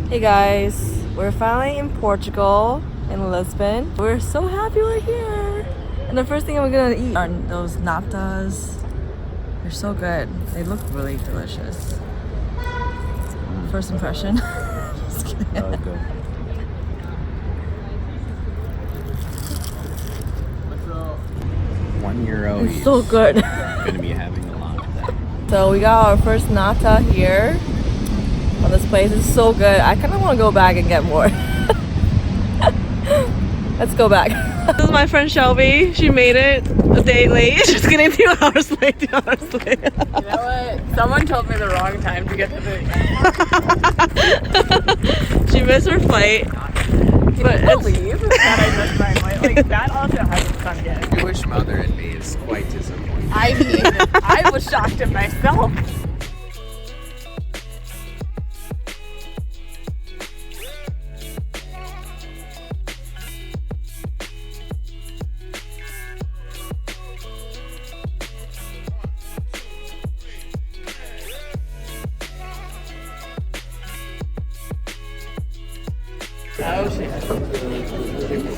Hey guys, we're finally in Portugal, in Lisbon. We're so happy we're here. And the first thing we're gonna eat are those natas. They're so good. They look really delicious. First impression. Just kidding. That was good. €1 It's each. so good. Gonna be having a lot of that. So we got our first nata here. Oh, this place is so good. I kind of want to go back and get more. Let's go back. This is my friend Shelby. She made it a day late. She's getting 2 hours late. 2 hours late. You know what? Someone told me the wrong time to get to the. She missed her flight. But Can you believe that I missed my flight? Like that also hasn't come yet. Jewish mother in me is quite disappointed. I mean, I was shocked at myself. Oh shit.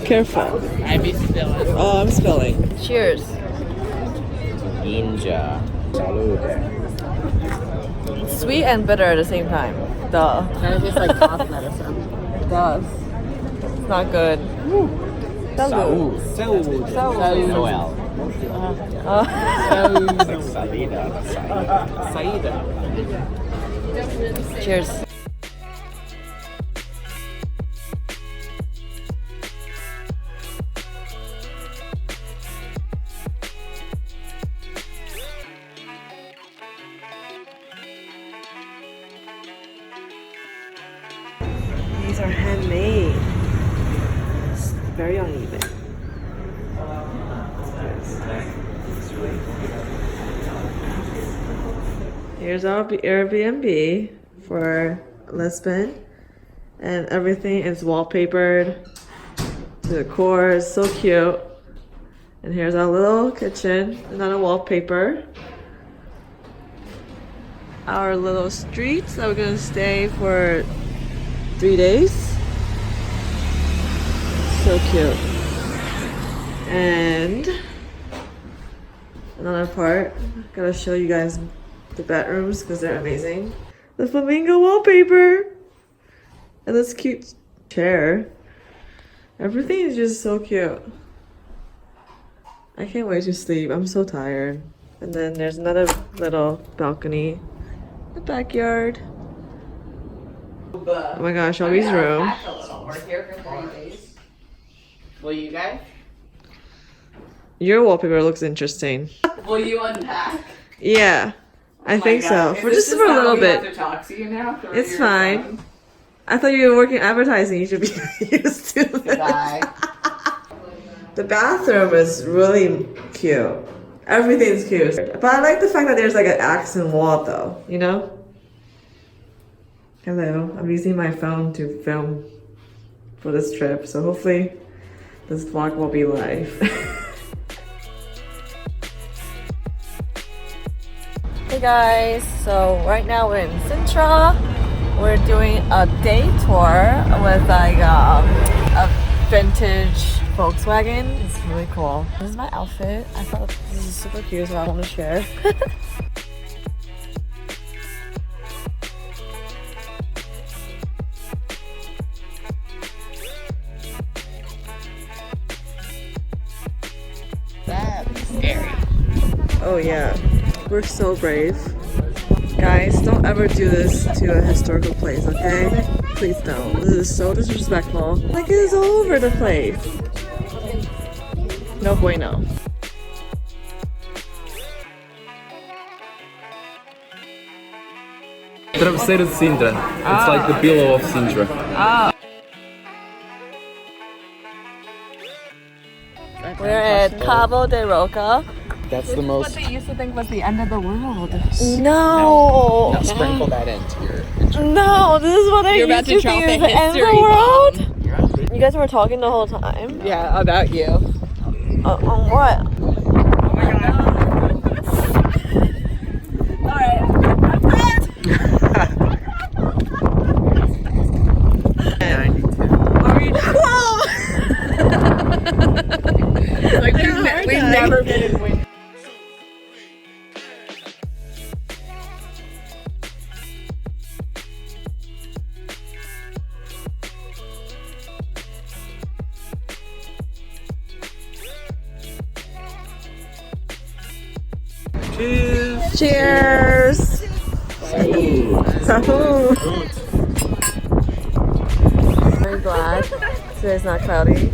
careful. I be spilling. Oh, I'm spilling. Cheers. Ginja. Salute. Sweet and bitter at the same time. Duh. Kind of tastes like cough medicine. It does. It's not good. Salud. Salud. Noel. It's like salida. Saida. Cheers. These are handmade. It's very uneven. Here's our Airbnb for Lisbon, and everything is wallpapered. The decor is so cute. And here's our little kitchen, another wallpaper. Our little streets that we're gonna stay for 3 days. So cute. And another part, gotta show you guys the bedrooms because they're amazing. The flamingo wallpaper and this cute chair. Everything is just so cute. I can't wait to sleep. I'm so tired. And then there's another little balcony, the backyard. Oh my gosh, Shelby's room. We're here for 3 days. Will you guys? Your wallpaper looks interesting. Will you unpack? Yeah, I think so. For just for a little bit. To talk to you now? It's fine. I thought you were working advertising. You should be used to this. Bye. The bathroom is really cute. Everything's cute. But I like the fact that there's like an accent wall though, you know? Hello, I'm using my phone to film for this trip, so hopefully this vlog will be live. Hey guys, so right now we're in Sintra. We're doing a day tour with like a vintage Volkswagen. It's really cool. This is my outfit. I thought this is super cute, so I want to share. That's scary. Oh yeah, we're so brave. Guys, don't ever do this to a historical place, okay? Please don't. This is so disrespectful. Like, it is all over the place. No bueno. Travesseiro de Sintra. It's like the pillow of Sintra. We're at Cabo de Roca. That's the most. What they used to think was the end of the world. No! Now sprinkle that into your intro. No, this is what I You're used about to to drop think the is the end of the history world. bomb. You guys were talking the whole time? Yeah, about you. On what? Oh my god. Alright. Cheers! Cheers! Salud! Very glad today's not cloudy.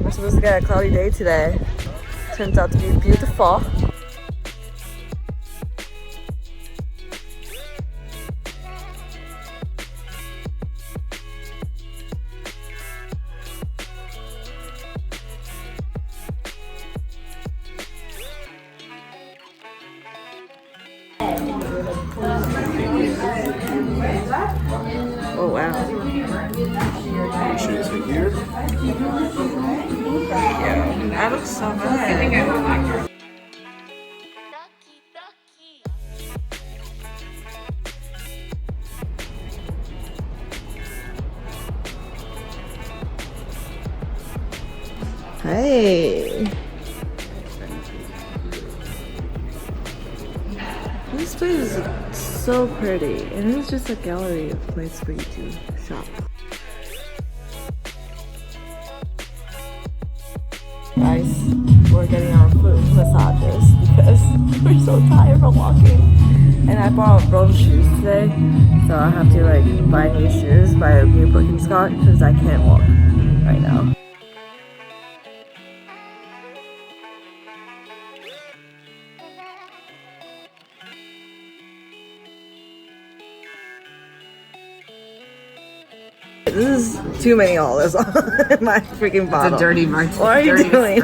We're supposed to get a cloudy day today. Turns out to be beautiful. Oh wow. That looks so good. Hey. This place is so pretty, and it's just a gallery of places for you to shop. Guys, we're getting our foot massages because we're so tired from walking. And I bought wrong shoes today, so I have to like buy new shoes, buy a new Birkenstock because I can't walk right now. This is too many olives on my freaking bottle. It's a dirty martini. What are you doing?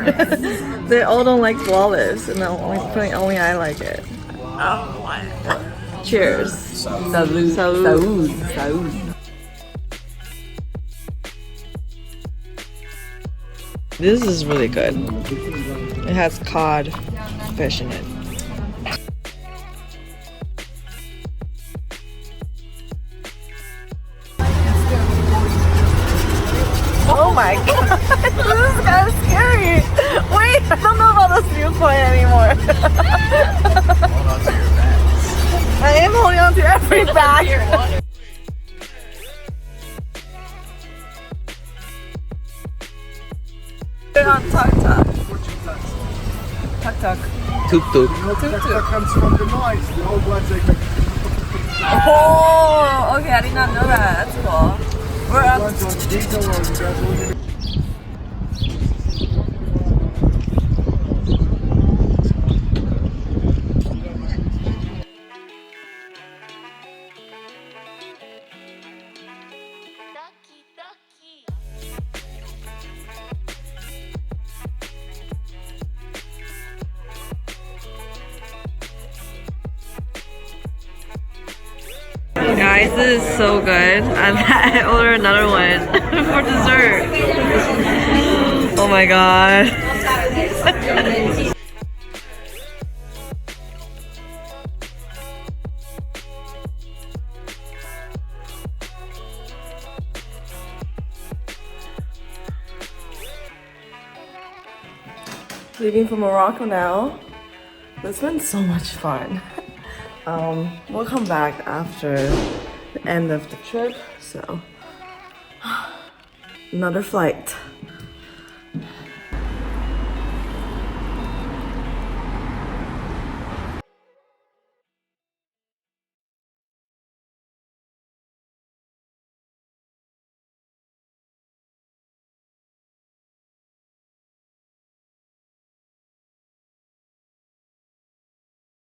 They all don't like olives, and only I like it. Oh, cheers. Salud. Salud. Salud. This is really good. It has cod fish in it. Oh my god, this is kind of scary. Wait, I don't know about this viewpoint anymore. Hold on to your bags. I am holding on to every bag. They're on Tuk Tuk. Tuk Tuk. Tuk Tuk. Tuk Tuk. Comes from the noise. The old ones they make. Oh, okay, I did not know that. That's cool. We're up. Ones on diesel or gasoline. Guys, this is so good. I ordered another one for dessert. Oh my god. Leaving for Morocco now. It's been so much fun. We'll come back after the end of the trip, so another flight.